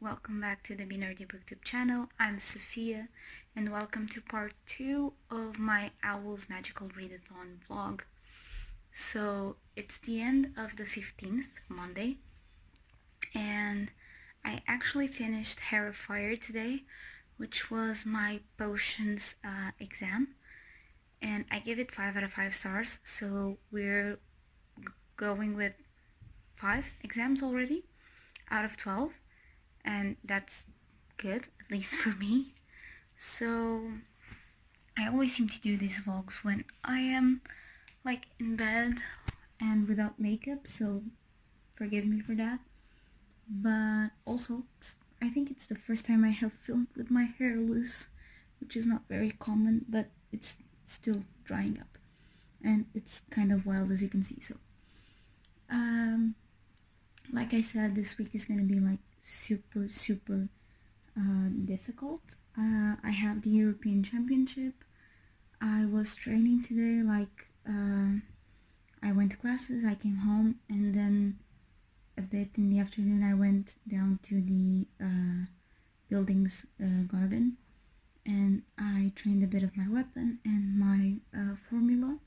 welcome back to the Be Nerdy Booktube channel. I'm Sophia, and welcome to part 2 of my OWLS Magical Readathon vlog. So, it's the end of the 15th, Monday, and I actually finished Hair of Fire today, which was my potions exam, and I gave it 5 out of 5 stars, so we're going with 5 exams already out of 12. And that's good, at least for me. So I always seem to do these vlogs when I am like in bed and without makeup, so forgive me for that. But also I think it's the first time I have filmed with my hair loose, which is not very common, but it's still drying up and it's kind of wild, as you can see. So like I said, this week is gonna be like super difficult. I have the European Championship. I was training today, like I went to classes, I came home, and then a bit in the afternoon I went down to the buildings garden, and I trained a bit of my weapon and my formula.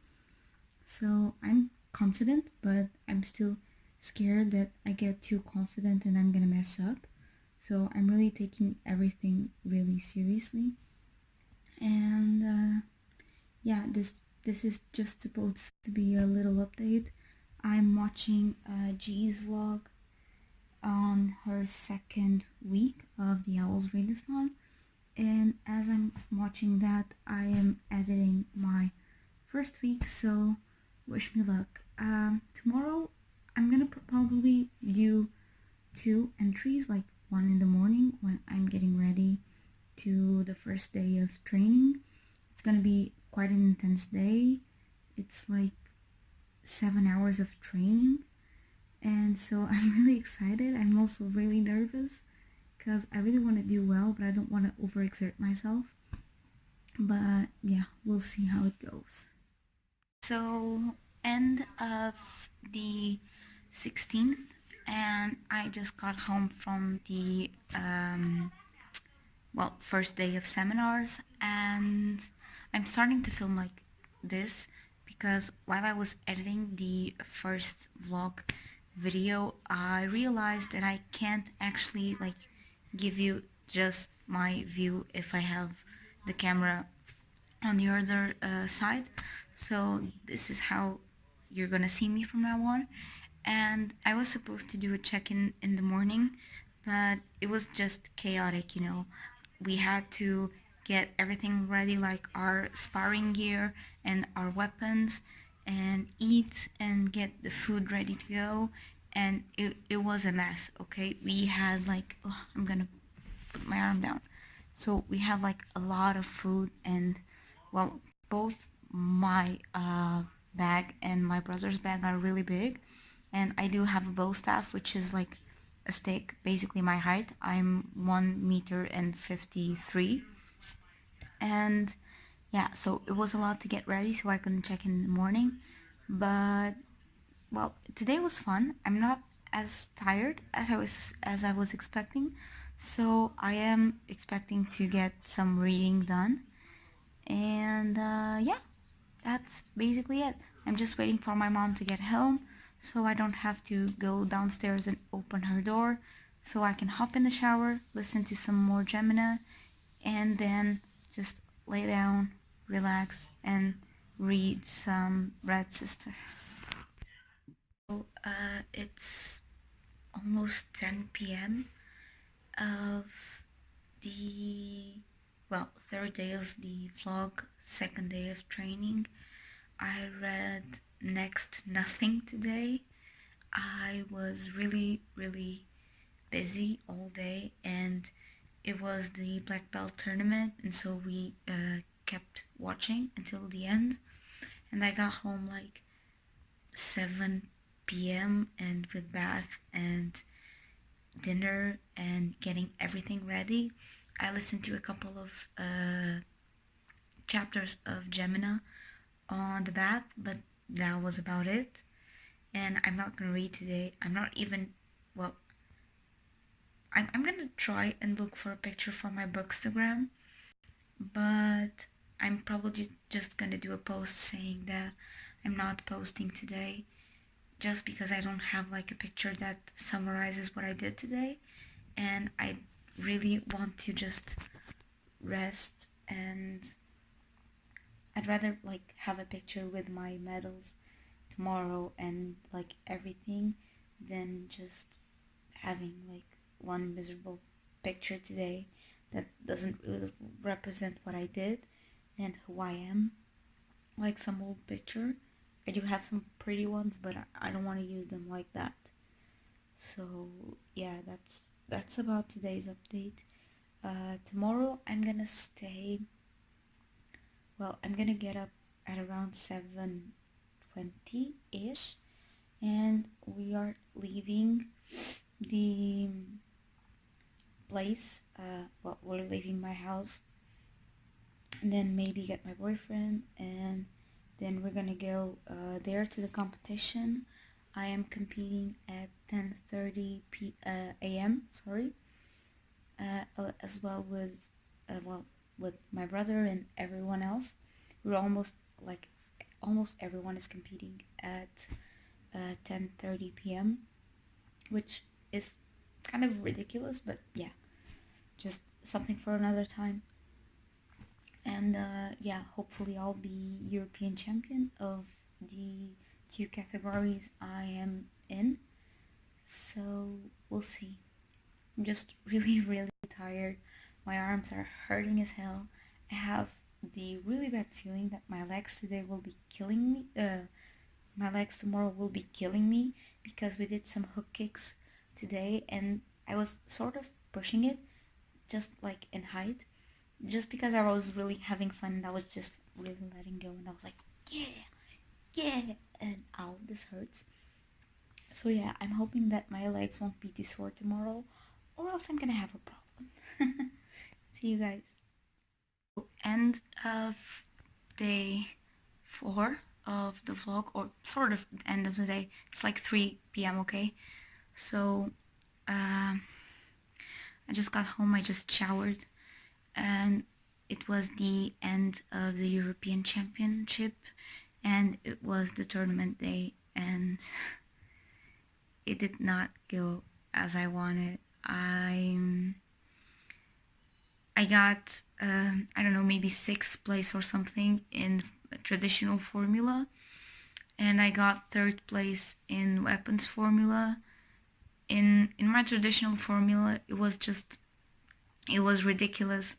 So I'm confident, but I'm still scared that I get too confident and I'm gonna mess up. So I'm really taking everything really seriously. And yeah, this is just supposed to be a little update. I'm watching G's vlog on her second week of the OWLS Readathon, and as I'm watching that, I am editing my first week, so wish me luck. Tomorrow I'm gonna probably do 2 entries, like one in the morning when I'm getting ready to the first day of training. It's gonna be quite an intense day. It's like 7 hours of training, and so I'm really excited. I'm also really nervous because I really want to do well, but I don't want to overexert myself. But yeah, we'll see how it goes. So, end of the 16th, and I just got home from the first day of seminars, and I'm starting to film like this because while I was editing the first vlog video, I realized that I can't actually like give you just my view if I have the camera on the other side. So this is how you're gonna see me from now on. And I was supposed to do a check-in in the morning, but it was just chaotic, you know. We had to get everything ready, like our sparring gear and our weapons, and eat and get the food ready to go, and it was a mess. Okay, we had like, oh, I'm gonna put my arm down. So we had like a lot of food, and well, both my bag and my brother's bag are really big, and I do have a bow staff, which is like a stick, basically my height. I'm 1 meter and 53, and yeah, so it was a lot to get ready, so I couldn't check in the morning. But well, today was fun. I'm not as tired as I was expecting, so I am expecting to get some reading done. And yeah, that's basically it. I'm just waiting for my mom to get home so I don't have to go downstairs and open her door, so I can hop in the shower, listen to some more Gemina, and then just lay down, relax, and read some Red Sister. So it's almost 10 p.m. of the third day of the vlog, second day of training. I read next nothing today. I was really busy all day, and it was the black belt tournament, and so we kept watching until the end, and I got home like 7 p.m. and with bath and dinner and getting everything ready, I listened to a couple of chapters of Gemina on the bath, but that was about it. And I'm not gonna read today. I'm not even, well, I'm gonna try and look for a picture for my Bookstagram, but I'm probably just gonna do a post saying that I'm not posting today, just because I don't have like a picture that summarizes what I did today, and I really want to just rest, and I'd rather like have a picture with my medals tomorrow and like everything than just having like one miserable picture today that doesn't really represent what I did and who I am. Like some old picture. I do have some pretty ones, but I don't want to use them like that. So yeah, that's about today's update. Tomorrow I'm gonna stay. Well, I'm gonna get up at around 7:20 ish, and we are leaving the place. Well, we're leaving my house, and then maybe get my boyfriend, and then we're gonna go there to the competition. I am competing at 10:30 a.m. Sorry, as well with with my brother and everyone else. We're almost everyone is competing at 10:30 p.m., which is kind of ridiculous, but yeah, just something for another time. And yeah, hopefully I'll be European champion of the two categories I am in. So we'll see. I'm just really tired. My arms are hurting as hell. I have the really bad feeling that my legs today will be killing me. My legs tomorrow will be killing me because we did some hook kicks today and I was sort of pushing it just like in height, just because I was really having fun and I was just really letting go and I was like, yeah, and ow, this hurts. So yeah, I'm hoping that my legs won't be too sore tomorrow or else I'm gonna have a problem. See you guys. End of day 4 of the vlog, or sort of end of the day. It's like 3 p.m. okay? So I just got home, I just showered, and it was the end of the European Championship, and it was the tournament day, and it did not go as I wanted. I got I don't know, maybe 6th place or something in traditional formula, and I got 3rd place in weapons formula. In my traditional formula, it was ridiculous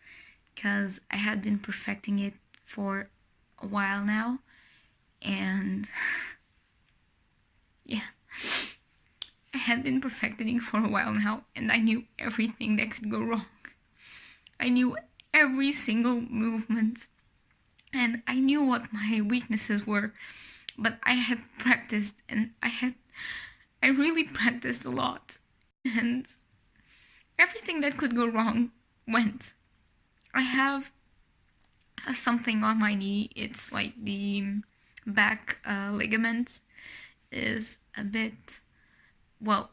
because I had been perfecting it for a while now, and yeah, I had been perfecting it for a while now, and I knew everything that could go wrong. I knew every single movement, and I knew what my weaknesses were, but I had practiced, and I really practiced a lot, and everything that could go wrong went. I have something on my knee. It's like the back ligament is a bit, well,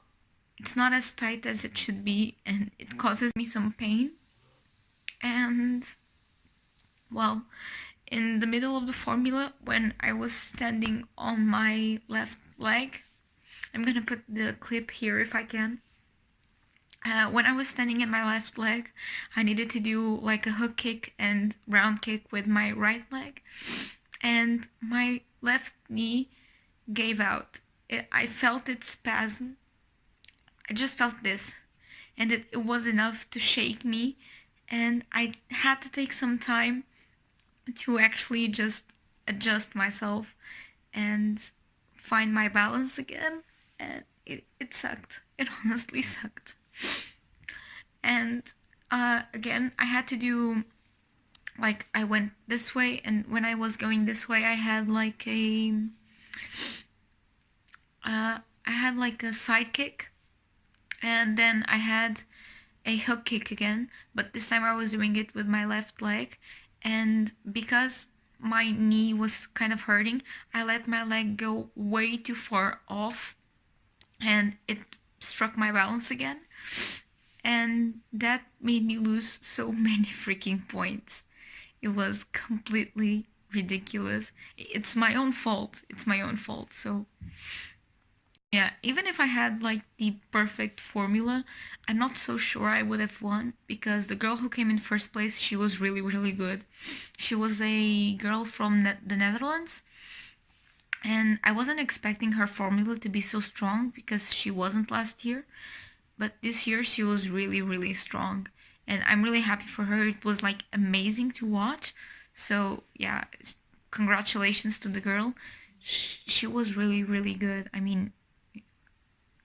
it's not as tight as it should be, and it causes me some pain. And well, in the middle of the formula, when I was standing on my left leg, I'm gonna put the clip here if I can. When I was standing in my left leg, I needed to do like a hook kick and round kick with my right leg, and my left knee gave out. I felt it spasm. I just felt this, and it was enough to shake me, and I had to take some time to actually just adjust myself and find my balance again, and it sucked. It honestly sucked. And again, I had to do, like, I went this way, and when I was going this way, I had like a side kick, and then I had a hook kick again, but this time I was doing it with my left leg, and because my knee was kind of hurting, I let my leg go way too far off, and it struck my balance again. And that made me lose so many freaking points. It was completely ridiculous. It's my own fault. It's my own fault. So, yeah, even if I had like the perfect formula, I'm not so sure I would have won because the girl who came in first place, she was really, really good. She was a girl from the Netherlands, and I wasn't expecting her formula to be so strong because she wasn't last year. But this year she was really, really strong. And I'm really happy for her. It was like amazing to watch. So yeah, congratulations to the girl. She was really, really good. I mean,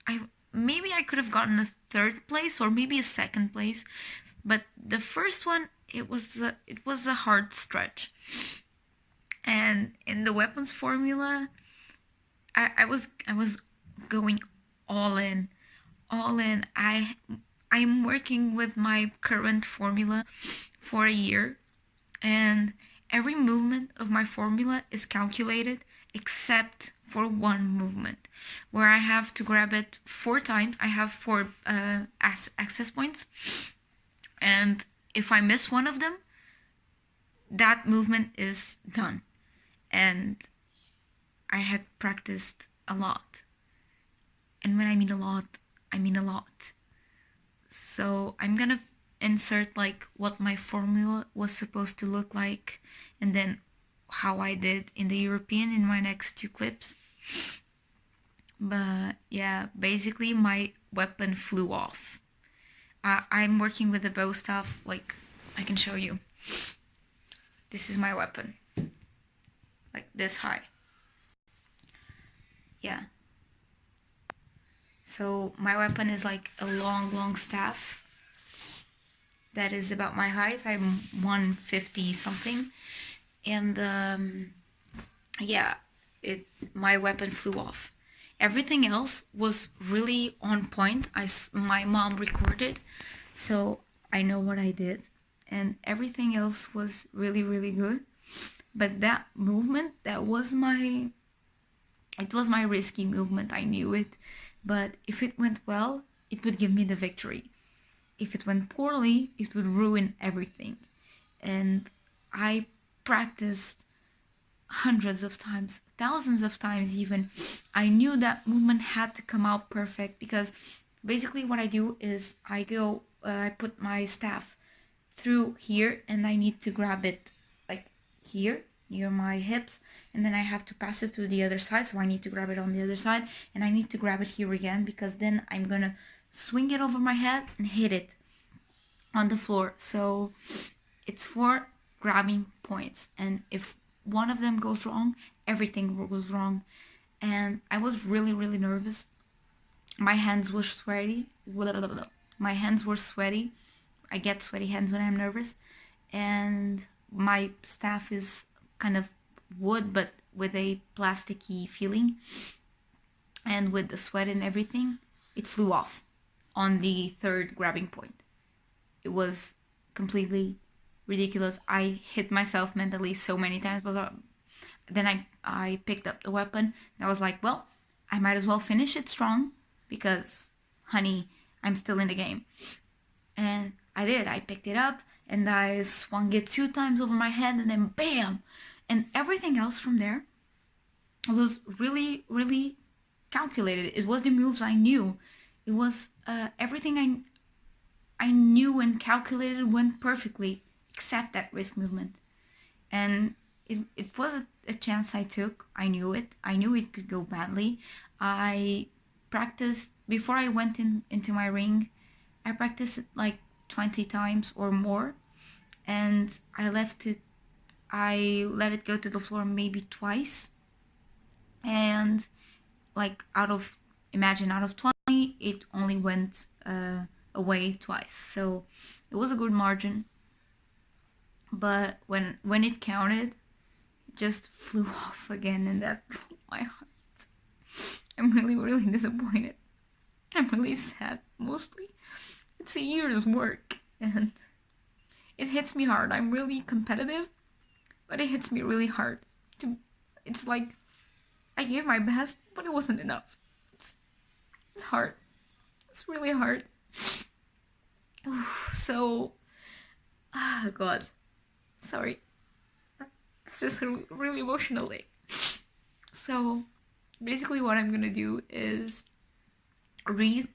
I maybe I could have gotten a third place or maybe a second place, but the first one it was a hard stretch. And in the weapons formula, I was going all in, all in. I'm working with my current formula for a year, and every movement of my formula is calculated except for one movement where I have to grab it 4 times. I have 4 access points, and if I miss one of them, that movement is done. And I had practiced a lot. And when I mean a lot, I mean a lot. So I'm gonna insert like what my formula was supposed to look like and then how I did in the European in my next 2 clips. But yeah, basically my weapon flew off. I'm working with a bow staff, like I can show you. This is my weapon, like this high. Yeah. So my weapon is like a long, long staff that is about my height. I'm 150 something, and yeah, my weapon flew off. Everything else was really on point. My mom recorded, so I know what I did, and everything else was really, really good. But that movement, it was my risky movement. I knew it, but if it went well, it would give me the victory. If it went poorly, it would ruin everything. And I practiced hundreds of times, thousands of times even. I knew that movement had to come out perfect because basically what I do is I put my staff through here and I need to grab it like here near my hips, and then I have to pass it to the other side, so I need to grab it on the other side, and I need to grab it here again because then I'm gonna swing it over my head and hit it on the floor. So it's 4 grabbing points, and if one of them goes wrong, everything goes wrong. And I was really, really nervous. My hands were sweaty. My hands were sweaty. I get sweaty hands when I'm nervous. And my staff is kind of wood, but with a plasticky feeling. And with the sweat and everything, it flew off on the 3rd grabbing point. It was completely ridiculous. I hit myself mentally so many times, but then I picked up the weapon and I was like, well, I might as well finish it strong because, honey, I'm still in the game. And I did. I picked it up and I swung it 2 times over my head and then bam! And everything else from there was really, really calculated. It was the moves I knew. It was everything I knew and calculated went perfectly, except that risk movement. And it was a chance I took. I knew it. I knew it could go badly. I practiced, before I went into my ring, I practiced it like 20 times or more. And I let it go to the floor maybe twice. And like out of 20, it only went away twice. So it was a good margin. But when it counted, it just flew off again, and that broke my heart. I'm really, really disappointed. I'm really sad. Mostly, it's a year's work, and it hits me hard. I'm really competitive, but it hits me really hard. It's like I gave my best, but it wasn't enough. It's hard. It's really hard. So, God, sorry. It's just a really emotional day. So, basically, what I'm gonna do is read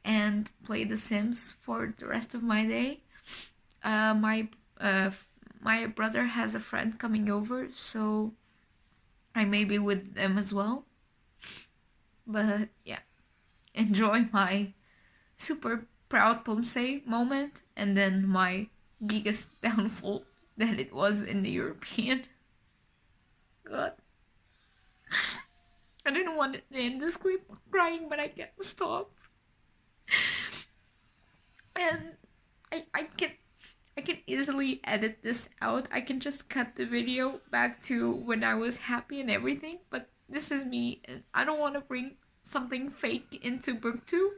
and play The Sims for the rest of my day. Uh, my uh, my brother has a friend coming over, so I may be with them as well. But yeah, enjoy my super proud Ponce moment and then my biggest downfall that it was in the European. God. I didn't want to end this clip crying, but I can't stop. And I can easily edit this out. I can just cut the video back to when I was happy and everything, but this is me and I don't want to bring something fake into book 2.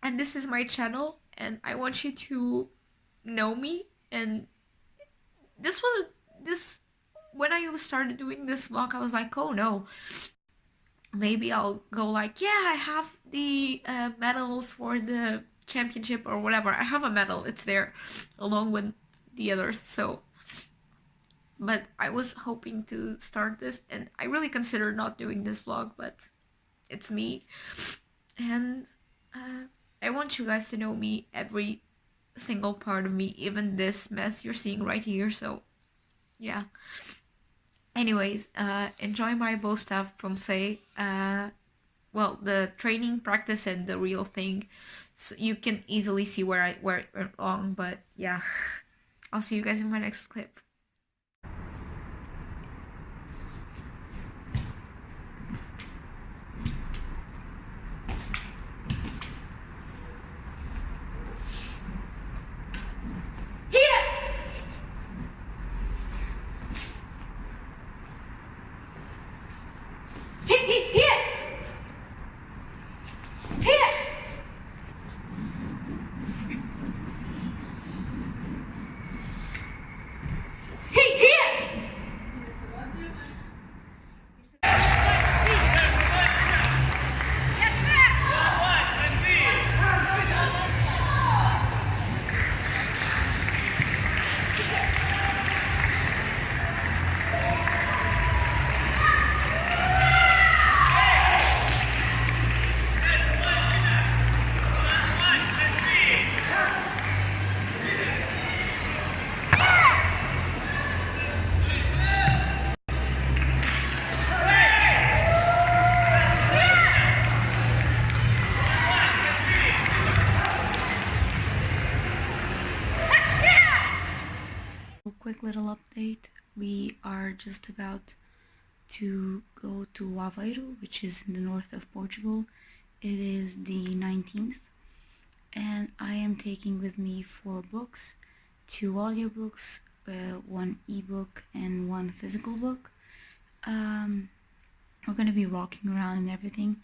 And this is my channel and I want you to know me. And this was this when I started doing this vlog, I was like, oh no, maybe I'll go like, yeah, I have the medals for the championship or whatever. I have a medal, it's there along with the others. So but I was hoping to start this and I really considered not doing this vlog, but it's me. And I want you guys to know me, every single part of me, even this mess you're seeing right here. So yeah, anyways, enjoy my bow staff from say well, the training, practice, and the real thing, so you can easily see where it went wrong. But yeah, I'll see you guys in my next clip. Quick little update. We are just about to go to Aveiro, which is in the north of Portugal. It is the 19th, and I am taking with me 4 books, 2 audiobooks, 1 ebook, and 1 physical book. We're gonna be walking around and everything,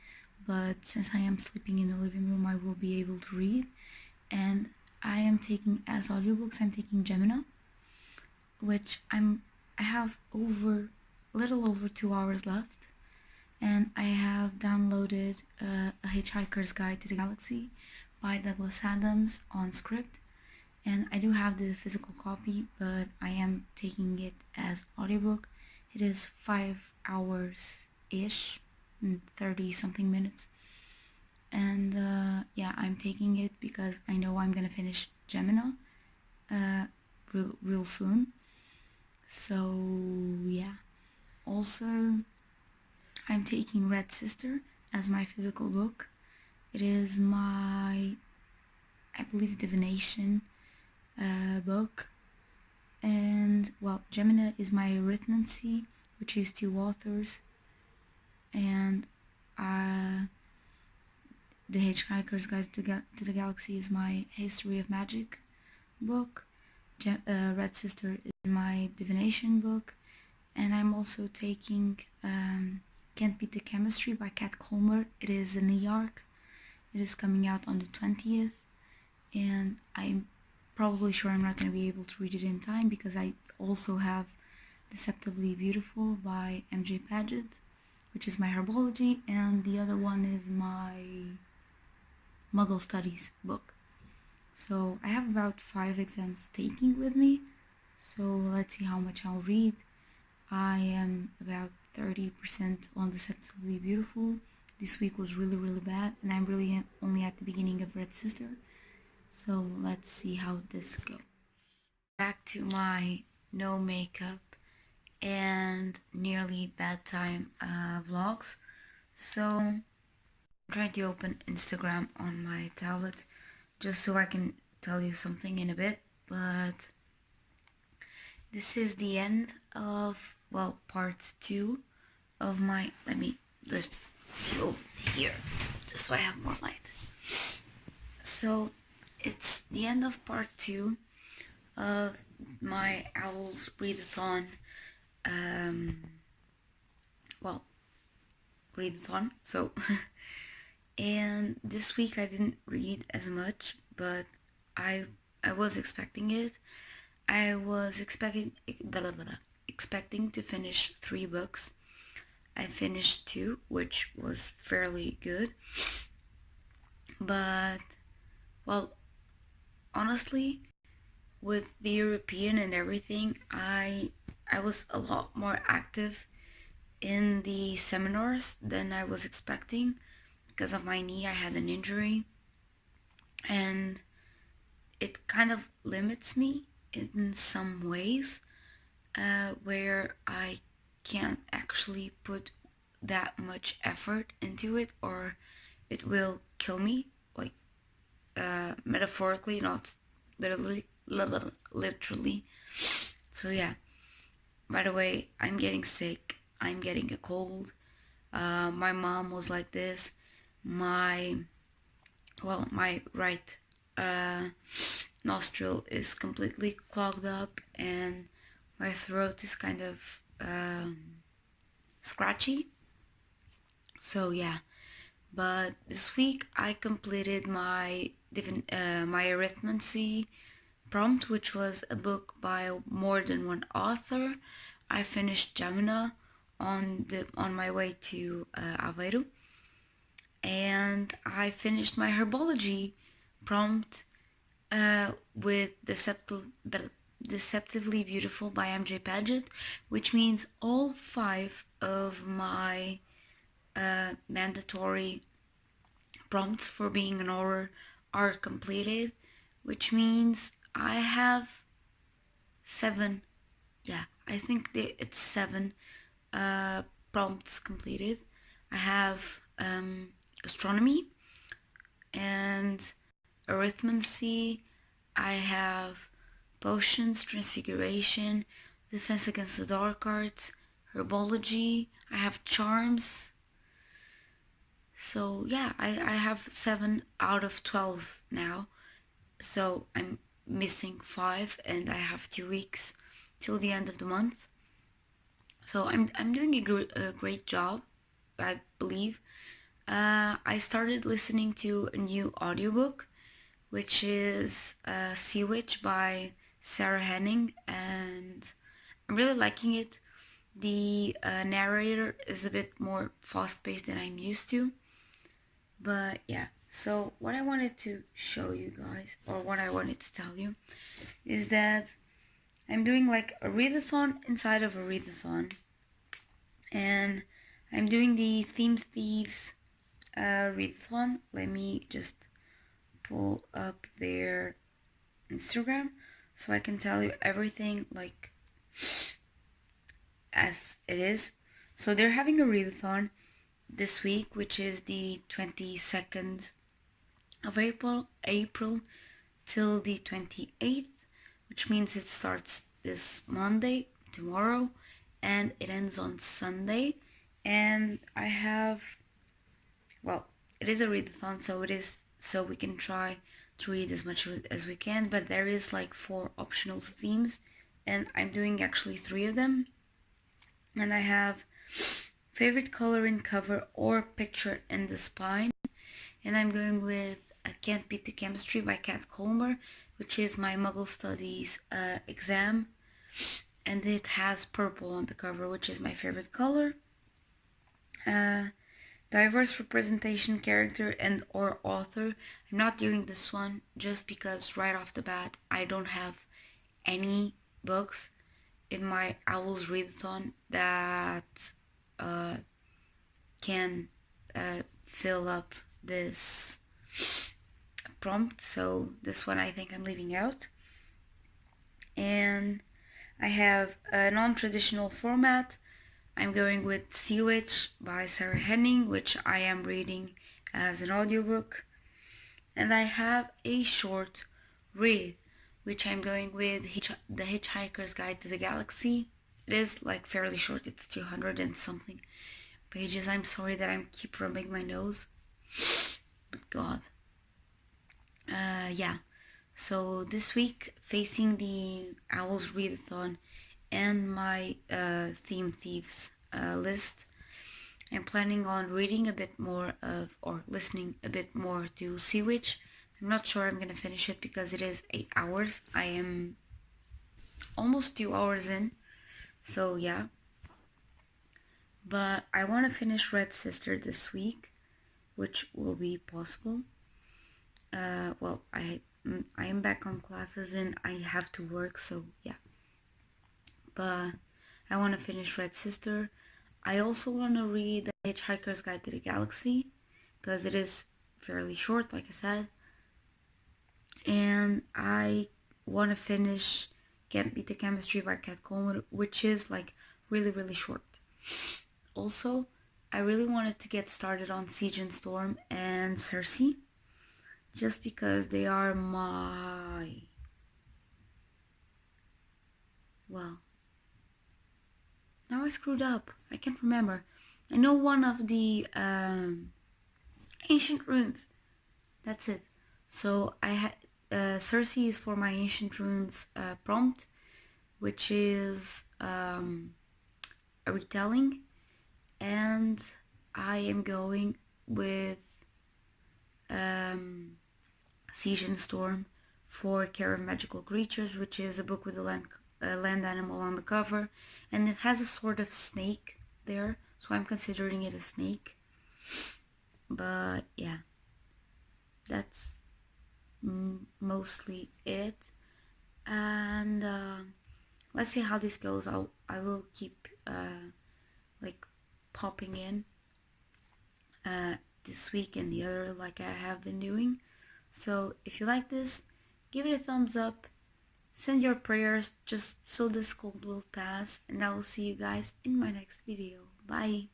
but since I am sleeping in the living room, I will be able to read. And I am taking, as audiobooks, I'm taking Gemina, which I have a little over 2 hours left, and I have downloaded A Hitchhiker's Guide to the Galaxy by Douglas Adams on Script, and I do have the physical copy, but I am taking it as audiobook. It is 5 hours-ish, 30 something minutes, and yeah, I'm taking it because I know I'm gonna finish Gemina real soon. So yeah, also I'm taking Red Sister as my physical book. It is my, I believe, divination book. And well, Gemina is my arithmancy, which is 2 authors, and The Hitchhiker's Guide to the Galaxy is my history of magic book. Red Sister is my divination book, and I'm also taking Can't Beat the Chemistry by Kat Colmer. It is an e-arc. It is coming out on the 20th, and I'm probably sure I'm not going to be able to read it in time because I also have Deceptively Beautiful by MJ Paget, which is my herbology, and the other one is my Muggle Studies book. So I have about 5 exams taking with me. So let's see how much I'll read. I am about 30% on Deceptively Beautiful. This week was really, really bad, and I'm really only at the beginning of Red Sister. So let's see how this goes. Back to my no makeup and nearly bedtime vlogs. So I'm trying to open Instagram on my tablet just so I can tell you something in a bit, but this is the end of, well, part 2 of my, let me just move here just so I have more light. So it's the end of part 2 of my OWLS Readathon, well, Readathon. So and this week I didn't read as much, but I was expecting it. I was expecting to finish 3 books. I finished 2, which was fairly good. But, well, honestly, with the European and everything, I was a lot more active in the seminars than I was expecting. Because of my knee, I had an injury, and it kind of limits me in some ways, where I can't actually put that much effort into it, or it will kill me, like metaphorically, not literally. Literally. So yeah. By the way, I'm getting sick. I'm getting a cold. My mom was like this. My my right nostril is completely clogged up, and my throat is kind of scratchy. So yeah, but this week I completed my my arithmancy prompt, which was a book by more than one author. I finished Gemina on my way to Aveiro, and I finished my herbology prompt with Deceptively Beautiful by MJ Paget, which means all 5 of my mandatory prompts for being an auror are completed, which means I have 7. Yeah, I think it's 7 prompts completed. I have astronomy and arithmancy. I have potions, transfiguration, defense against the dark arts, herbology. I have charms. So yeah, I have 7 out of 12 now. So I'm missing 5, and I have 2 weeks till the end of the month. So I'm doing a great job, I believe. I started listening to a new audiobook, which is Sea Witch by Sarah Henning, and I'm really liking it. The narrator is a bit more fast-paced than I'm used to. But yeah, so what I wanted to show you guys, or what I wanted to tell you, is that I'm doing like a readathon inside of a readathon. And I'm doing the Themes Thieves readathon. Let me just pull up their Instagram so I can tell you everything like as it is. So they're having a readathon this week, which is the 22nd of April till the 28th, which means it starts this Monday, tomorrow, and it ends on Sunday. And I have, well, it is a readathon, so it is, so we can try to read as much as we can, but there is like 4 optional themes, and I'm doing actually 3 of them. And I have favorite color in cover or picture in the spine, and I'm going with I Can't Beat the Chemistry by Kat Colmer, which is my Muggle Studies exam, and it has purple on the cover, which is my favorite color. diverse representation, character, and or author. I'm not doing this one just because right off the bat I don't have any books in my OWLS Readathon that uh, can fill up this prompt, so this one I think I'm leaving out. And I have a non-traditional format. I'm going with Sea Witch by Sarah Henning, which I am reading as an audiobook. And I have a short read, which I'm going with The Hitchhiker's Guide to the Galaxy. It is like fairly short, it's 200 and something pages. I'm sorry that I keep rubbing my nose, but God. Yeah. So this week, facing the OWLS Readathon and my Theme Thieves list, I'm planning on reading a bit more of, or listening a bit more to Sea Witch. I'm not sure I'm gonna finish it because it is 8 hours. I am almost 2 hours in, so yeah. But I want to finish Red Sister this week, which will be possible. Well, I am back on classes and I have to work, so yeah. But I want to finish Red Sister. I also want to read The Hitchhiker's Guide to the Galaxy because it is fairly short, like I said. And I want to finish Can't Beat the Chemistry by Kat Coleman, which is like really short. Also, I really wanted to get started on Siege and Storm and Cersei, just because they are my... Well, now I screwed up. I can't remember. I know one of the ancient runes. That's it. So I had Cersei is for my ancient runes prompt, which is a retelling, and I am going with Siege and Storm for Care of Magical Creatures, which is a book with a land animal on the cover, and it has a sort of snake there, so I'm considering it a snake. But yeah, that's mostly it. And let's see how this goes. I will keep like popping in this week and the other like I have been doing. So if you like this, give it a thumbs up, send your prayers just so this cold will pass, and I will see you guys in my next video. Bye!